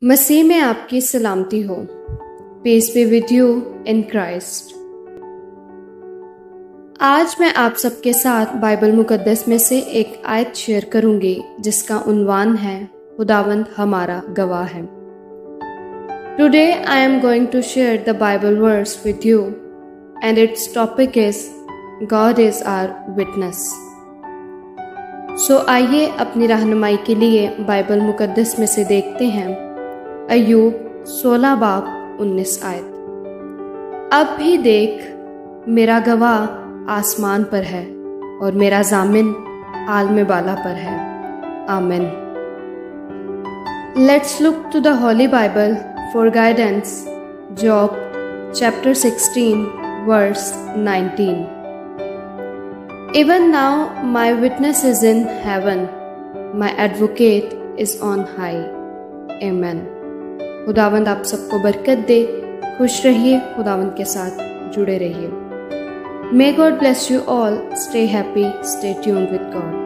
मसीह में आपकी सलामती हो। Peace be with you in Christ. आज मैं आप सबके साथ बाइबल मुकद्दस में से एक आयत शेयर करूंगी जिसका उन्वान है खुदावंद हमारा गवाह है। Today I am going to share the Bible verse with you and it's topic is God is our witness. So आइए अपनी रहनुमाई के लिए बाइबल मुकद्दस में से देखते हैं अय्यूब 16 बाब 19 आयत। अब भी देख, मेरा गवाह आसमान पर है और मेरा जामिन आलम बाला पर है। आमीन। Let's look to the holy Bible for guidance. Job chapter 16 verse 19। Even now my witness is in heaven, my advocate is on high. Amen. खुदावंद आप सबको बरकत दे। खुश रहिए, खुदावंद के साथ जुड़े रहिए। May God bless you all. Stay happy, stay tuned with God.